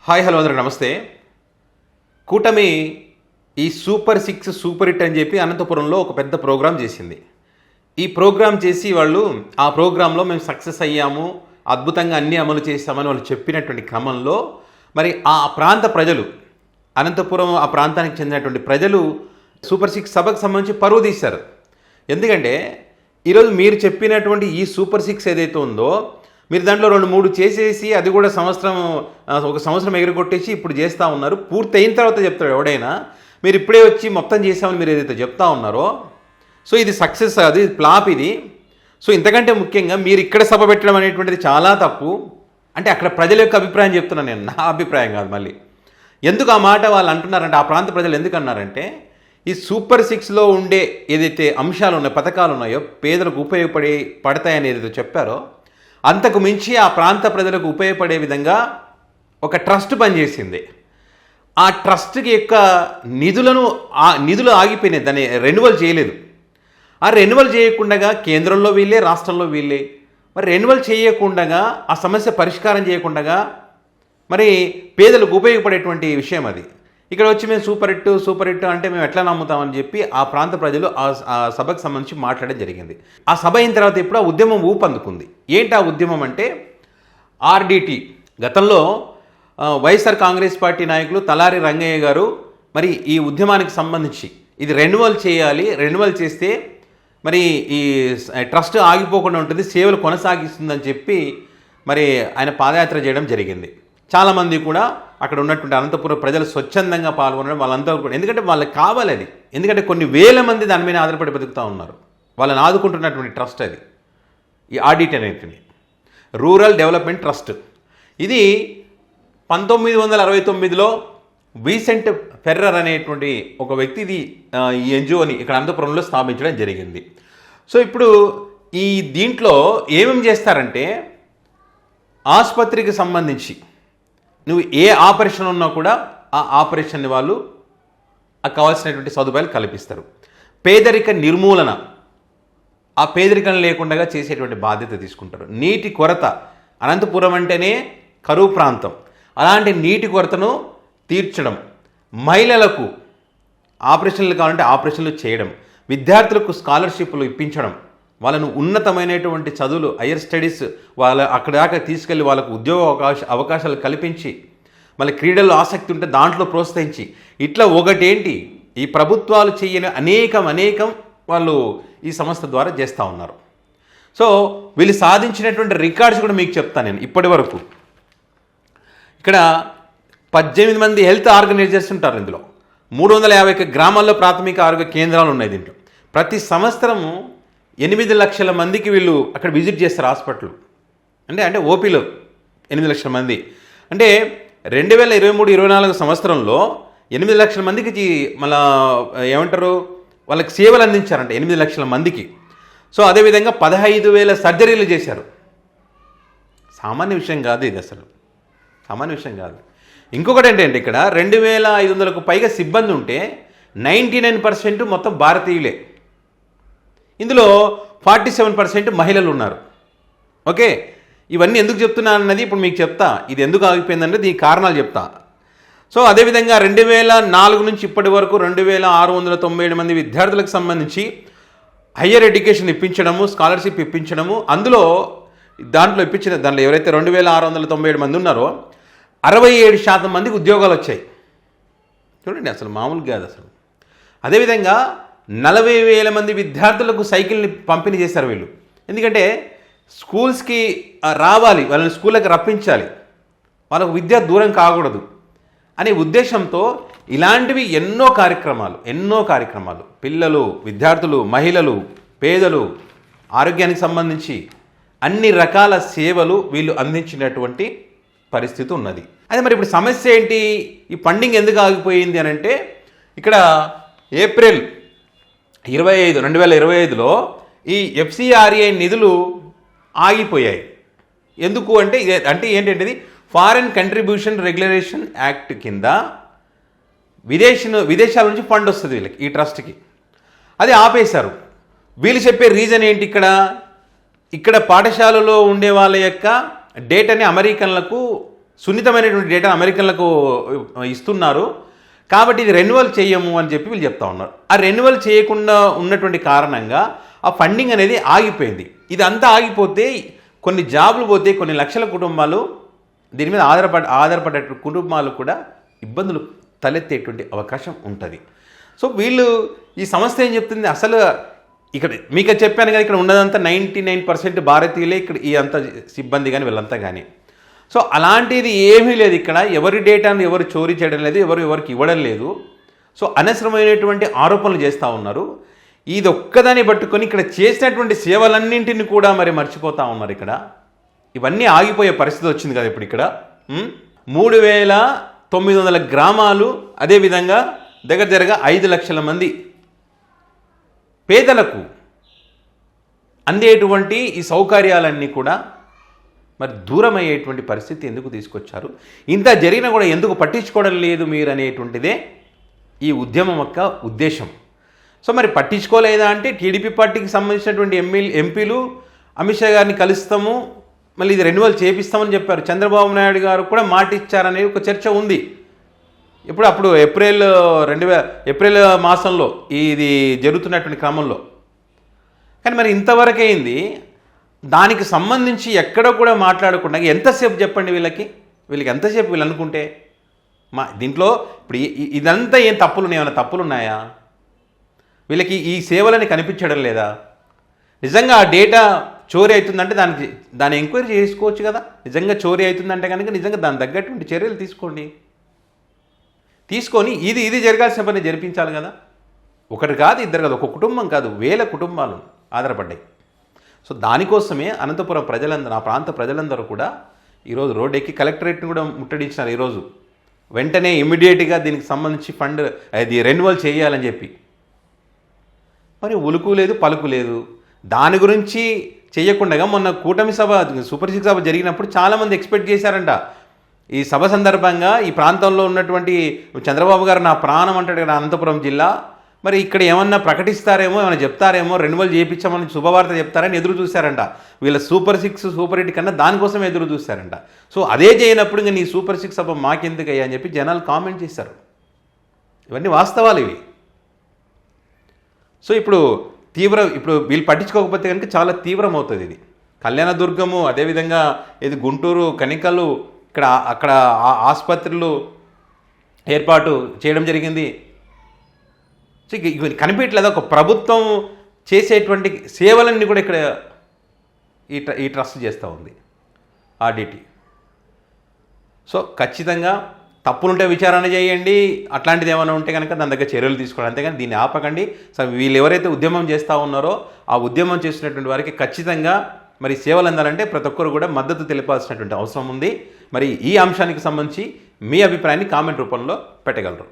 Hi hello అందరూ నమస్తే. కూటమి ఈ సూపర్ 6 సూపర్ హిట్ అని చెప్పి అనంతపురంలో ఒక పెద్ద ప్రోగ్రాం చేసింది. ఈ ప్రోగ్రాం చేసి వాళ్ళు ఆ ప్రోగ్రాంలో మేము సక్సెస్ అయ్యాము, అద్భుతంగా అన్నీ అమలు చేస్తామని వాళ్ళు చెప్పినటువంటి క్రమంలో మరి ఆ ప్రాంత ప్రజలు, అనంతపురం ఆ ప్రాంతానికి చెందినటువంటి ప్రజలు సూపర్ 6 సభకు సంబంధించి పరువు తీశారు. ఎందుకంటే ఈరోజు మీరు చెప్పినటువంటి ఈ సూపర్ 6 ఏదైతే ఉందో మీరు దాంట్లో 2-3 చేసేసి అది కూడా ఒక సంవత్సరం ఎగరగొట్టేసి ఇప్పుడు చేస్తూ ఉన్నారు. పూర్తి అయిన తర్వాత చెప్తాడు ఎవడైనా, మీరు ఇప్పుడే వచ్చి మొత్తం చేసామని మీరు ఏదైతే చెప్తా ఉన్నారో, సో ఇది సక్సెస్, అది ఫ్లాప్ ఇది. సో ఇంతకంటే ముఖ్యంగా మీరు ఇక్కడ సభ పెట్టడం అనేటువంటిది చాలా తప్పు. అంటే అక్కడ ప్రజల యొక్క అభిప్రాయం చెప్తున్నాను నేను, నా అభిప్రాయం కాదు. మళ్ళీ ఎందుకు ఆ మాట వాళ్ళు అంటున్నారంటే, ఆ ప్రాంత ప్రజలు ఎందుకు అన్నారంటే, ఈ సూపర్ 6లో ఉండే ఏదైతే అంశాలు ఉన్నాయో, పథకాలు ఉన్నాయో, పేదలకు పడతాయని ఏదైతే చెప్పారో అంతకు మించి ఆ ప్రాంత ప్రజలకు ఉపయోగపడే విధంగా ఒక ట్రస్ట్ పనిచేసింది. ఆ ట్రస్ట్కి యొక్క నిధులు ఆగిపోయినాయి, దాన్ని రెన్యువల్ చేయలేదు. ఆ రెన్యువల్ చేయకుండా కేంద్రంలో వీళ్ళే, రాష్ట్రంలో వీళ్ళే. మరి రెన్యువల్ చేయకుండా, ఆ సమస్య పరిష్కారం చేయకుండా మరి పేదలకు ఉపయోగపడేటువంటి విషయం అది. ఇక్కడ వచ్చి మేము సూపర్ హిట్ అంటే మేము ఎట్లా నమ్ముతామని చెప్పి ఆ ప్రాంత ప్రజలు ఆ సభకు సంబంధించి మాట్లాడడం జరిగింది. ఆ సభ అయిన తర్వాత ఇప్పుడు ఆ ఉద్యమం ఊపందుకుంది. ఏంటి ఆ ఉద్యమం అంటే, ఆర్డిటి గతంలో వైఎస్ఆర్ కాంగ్రెస్ పార్టీ నాయకులు తలారి రంగయ్య గారు మరి ఈ ఉద్యమానికి సంబంధించి ఇది రెన్యువల్ చేయాలి, రెన్యువల్ చేస్తే మరి ఈ ట్రస్ట్ ఆగిపోకుండా ఉంటుంది, సేవలు కొనసాగిస్తుందని చెప్పి మరి ఆయన పాదయాత్ర చేయడం జరిగింది. చాలామంది కూడా అక్కడ ఉన్నటువంటి అనంతపురం ప్రజలు స్వచ్ఛందంగా పాల్గొనడం, వాళ్ళంతా కూడా, ఎందుకంటే వాళ్ళకి కావాలి అది. ఎందుకంటే కొన్ని వేల మంది దాని మీద ఆధారపడి బతుకుతూ ఉన్నారు. వాళ్ళని ఆదుకుంటున్నటువంటి ట్రస్ట్ అది, ఈ ఆడిట్ అనేటువంటి రూరల్ డెవలప్మెంట్ ట్రస్ట్. ఇది 1969లో విసెంట్ ఫెర్రర్ అనేటువంటి ఒక వ్యక్తి ఇది ఈ ఎన్జిఓని ఇక్కడ అనంతపురంలో స్థాపించడం జరిగింది. సో ఇప్పుడు ఈ దీంట్లో ఏమేమి చేస్తారంటే, ఆసుపత్రికి సంబంధించి నువ్వు ఏ ఆపరేషన్ ఉన్నా కూడా ఆ ఆపరేషన్ని వాళ్ళు కావాల్సినటువంటి సదుపాయాలు కల్పిస్తారు. పేదరిక నిర్మూలన, ఆ పేదరికం లేకుండా చేసేటువంటి బాధ్యత తీసుకుంటారు. నీటి కొరత, అనంతపురం అంటేనే కరువు ప్రాంతం, అలాంటి నీటి కొరతను తీర్చడం, మహిళలకు ఆపరేషన్లు కావాలంటే ఆపరేషన్లు చేయడం, విద్యార్థులకు స్కాలర్షిప్లు ఇప్పించడం, వాళ్ళను ఉన్నతమైనటువంటి చదువులు, హయ్యర్ స్టడీస్ అక్కడ దాకా తీసుకెళ్ళి వాళ్ళకు ఉద్యోగ అవకాశాలు కల్పించి, మళ్ళీ క్రీడల్లో ఆసక్తి ఉంటే దాంట్లో ప్రోత్సహించి, ఇట్లా ఒకటేంటి ఈ ప్రభుత్వాలు చేయని అనేకం వాళ్ళు ఈ సంస్థ ద్వారా చేస్తూ ఉన్నారు. సో వీళ్ళు సాధించినటువంటి రికార్డ్స్ కూడా మీకు చెప్తాను నేను. ఇప్పటి వరకు ఇక్కడ 18 మంది హెల్త్ ఆర్గనైజర్స్ ఉంటారు. ఇందులో 350 గ్రామాల్లో ప్రాథమిక ఆరోగ్య కేంద్రాలు ఉన్నాయి. దీంట్లో ప్రతి సంవత్సరము 8 లక్షల మందికి వీళ్ళు అక్కడ విజిట్ చేస్తారు హాస్పిటల్. అంటే ఓపీలో 8 లక్షల మంది అంటే 2023-24 సంవత్సరంలో 8 లక్షల మందికి మళ్ళా ఏమంటారు వాళ్ళకి సేవలు అందించారంట 8 లక్షల మందికి. సో అదేవిధంగా 15,000 సర్జరీలు చేశారు. సామాన్య విషయం కాదు ఇది, అసలు సామాన్య విషయం కాదు. ఇంకొకటి ఏంటంటే, ఇక్కడ 2,500కు పైగా సిబ్బంది ఉంటే 99% మొత్తం భారతీయులే. ఇందులో 47% మహిళలు ఉన్నారు. ఓకే, ఇవన్నీ ఎందుకు చెప్తున్నాను అన్నది ఇప్పుడు మీకు చెప్తా. ఇది ఎందుకు ఆగిపోయిందన్నది దీని కారణాలు చెప్తా. సో అదేవిధంగా 2004 నుంచి ఇప్పటి వరకు 2,697 మంది విద్యార్థులకు సంబంధించి హయ్యర్ ఎడ్యుకేషన్ ఇప్పించడము, స్కాలర్షిప్ ఇప్పించడము. దాంట్లో ఎవరైతే 2,697 మంది ఉన్నారో 67% మందికి ఉద్యోగాలు వచ్చాయి. చూడండి, అసలు మామూలు కాదు అసలు. అదేవిధంగా 40,000 మంది విద్యార్థులకు సైకిల్ని పంపిణీ చేశారు వీళ్ళు. ఎందుకంటే స్కూల్స్కి రావాలి, వాళ్ళని స్కూళ్ళకి రప్పించాలి, వాళ్ళకు విద్య దూరం కాకూడదు అనే ఉద్దేశంతో ఇలాంటివి ఎన్నో కార్యక్రమాలు పిల్లలు, విద్యార్థులు, మహిళలు, పేదలు, ఆరోగ్యానికి సంబంధించి అన్ని రకాల సేవలు వీళ్ళు అందించినటువంటి పరిస్థితి ఉన్నది. అదే మరి ఇప్పుడు సమస్య ఏంటి, ఈ ఫండింగ్ ఎందుకు ఆగిపోయింది అని అంటే, ఇక్కడ ఏప్రిల్ 25, 2025లో ఈ FCRA నిధులు ఆగిపోయాయి. ఎందుకు అంటే ఏంటంటే, ఫారెన్ కంట్రిబ్యూషన్ రెగ్యులేషన్ యాక్ట్ కింద విదేశాల నుంచి ఫండ్ వస్తుంది వీళ్ళకి, ఈ ట్రస్ట్కి. అది ఆపేశారు. వీళ్ళు చెప్పే రీజన్ ఏంటి, ఇక్కడ పాఠశాలలో ఉండే వాళ్ళ యొక్క డేటాని అమెరికన్లకు సున్నితమైనటువంటి డేటా అమెరికన్లకు ఇస్తున్నారు, కాబట్టి ఇది రెన్యువల్ చేయము అని చెప్పి వీళ్ళు చెప్తా ఉన్నారు. ఆ రెన్యువల్ చేయకుండా ఉన్నటువంటి కారణంగా ఆ ఫండింగ్ అనేది ఆగిపోయింది. ఇది అంతా ఆగిపోతే కొన్ని జాబులు పోతే కొన్ని లక్షల కుటుంబాలు దీని మీద ఆధారపడే కుటుంబాలు కూడా ఇబ్బందులు తలెత్తేటువంటి అవకాశం ఉంటుంది. సో వీళ్ళు ఈ సంస్థ ఏం చెప్తుంది, అసలు ఇక్కడ మీకు చెప్పాను కదా, ఇక్కడ ఉన్నదంతా 99% భారతీయులే ఇక్కడ ఈ అంత సిబ్బంది కానీ వీళ్ళంతా కానీ. సో అలాంటిది ఏమీ లేదు ఇక్కడ. ఎవరి డేటాను ఎవరు చోరీ చేయడం లేదు, ఎవరికి ఇవ్వడం లేదు. సో అనవసరమైనటువంటి ఆరోపణలు చేస్తూ ఉన్నారు. ఇది ఒక్కదాన్ని పట్టుకొని ఇక్కడ చేసినటువంటి సేవలన్నింటిని కూడా మరి మర్చిపోతూ ఉన్నారు. ఇక్కడ ఇవన్నీ ఆగిపోయే పరిస్థితి వచ్చింది కదా ఇప్పుడు. ఇక్కడ 3900 గ్రామాలు, అదేవిధంగా దగ్గర 5 లక్షల మంది పేదలకు అందేటువంటి ఈ సౌకర్యాలన్నీ కూడా మరి దూరం అయ్యేటువంటి పరిస్థితి ఎందుకు తీసుకొచ్చారు, ఇంత జరిగినా కూడా ఎందుకు పట్టించుకోవడం లేదు మీరు అనేటువంటిదే ఈ ఉద్యమం యొక్క ఉద్దేశం. సో మరి పట్టించుకోలేదా అంటే టీడీపీ పార్టీకి సంబంధించినటువంటి ఎంపీలు అమిత్ షా గారిని కలుస్తాము, మళ్ళీ ఇది రెన్యువల్ చేపిస్తామని చెప్పారు. చంద్రబాబు నాయుడు గారు కూడా మాట ఇచ్చారనేది ఒక చర్చ ఉంది. అప్పుడు ఏప్రిల్ మాసంలో ఇది జరుగుతున్నటువంటి క్రమంలో. కానీ మరి ఇంతవరకు అయింది, దానికి సంబంధించి ఎక్కడో కూడా మాట్లాడకుండా ఎంతసేపు చెప్పండి వీళ్ళకి ఎంతసేపు వీళ్ళు అనుకుంటే దీంట్లో ఇప్పుడు ఇదంతా ఏం ఏమైనా తప్పులు ఉన్నాయా? వీళ్ళకి ఈ సేవలని కనిపించడం లేదా? నిజంగా ఆ డేటా చోరీ అవుతుందంటే దాన్ని ఎంక్వైరీ చేసుకోవచ్చు కదా. నిజంగా చోరీ అవుతుందంటే కనుక నిజంగా దాని తగ్గటువంటి చర్యలు తీసుకొని ఇది జరగాల్సిన పని జరిపించాలి కదా. ఒకటి కాదు, ఇద్దరు కాదు, ఒక కుటుంబం కాదు, 1000 కుటుంబాలు ఆధారపడ్డాయి. సో దానికోసమే అనంతపురం ప్రజలందరూ, ఆ ప్రాంత ప్రజలందరూ కూడా ఈరోజు రోడ్డు ఎక్కి కలెక్టరేట్ని కూడా ముట్టడించినారు. ఈరోజు వెంటనే ఇమ్మీడియట్గా దీనికి సంబంధించి ఫండ్ అది రెన్యువల్ చేయాలని చెప్పి. మరి ఉలుకు లేదు పలుకు లేదు. దాని గురించి చేయకుండా మొన్న కూటమి సభ సూపర్ 6 సభ జరిగినప్పుడు చాలామంది ఎక్స్పెక్ట్ చేశారంట, ఈ సభ సందర్భంగా ఈ ప్రాంతంలో ఉన్నటువంటి చంద్రబాబు గారు నా ప్రాణం అంటాడు కదా అనంతపురం జిల్లా, మరి ఇక్కడ ఏమన్నా ప్రకటిస్తారేమో, ఏమైనా చెప్తారేమో, రెన్యువల్ చేయించామని శుభవార్త చెప్తారని ఎదురు చూశారంట. వీళ్ళ సూపర్ 6 సూపర్ 8 కన్నా దానికోసం ఎదురు చూశారంట. సో అదే చేయనప్పుడు ఇంకా నీ సూపర్ 6 సభ మాకెందుకయ్యా అని చెప్పి జనాలు కామెంట్ చేశారు. ఇవన్నీ వాస్తవాలు ఇవి. సో ఇప్పుడు వీళ్ళు పట్టించుకోకపోతే కనుక చాలా తీవ్రమవుతుంది ఇది. కళ్యాణదుర్గము, అదేవిధంగా ఇది గుంటూరు, కనికలు, అక్కడ ఆసుపత్రులు ఏర్పాటు చేయడం జరిగింది. సో ఇవి కనిపించట్లేదు. ఒక ప్రభుత్వం చేసేటువంటి సేవలన్నీ కూడా ఇక్కడ ఈ ట్రస్ట్ చేస్తూ ఉంది ఆర్డిటి. సో ఖచ్చితంగా తప్పులుంటే విచారణ చేయండి, అట్లాంటిది ఏమైనా ఉంటే కనుక దాని దగ్గర చర్యలు తీసుకోవాలి. అంతేగాని దీన్ని ఆపకండి. సో వీళ్ళు ఎవరైతే ఉద్యమం చేస్తూ ఉన్నారో ఆ ఉద్యమం చేసినటువంటి వారికి ఖచ్చితంగా మరి సేవలు అందాలంటే ప్రతి ఒక్కరు కూడా మద్దతు తెలిపాల్సినటువంటి అవసరం ఉంది. మరి ఈ అంశానికి సంబంధించి మీ అభిప్రాయాన్ని కామెంట్ రూపంలో పెట్టగలరు.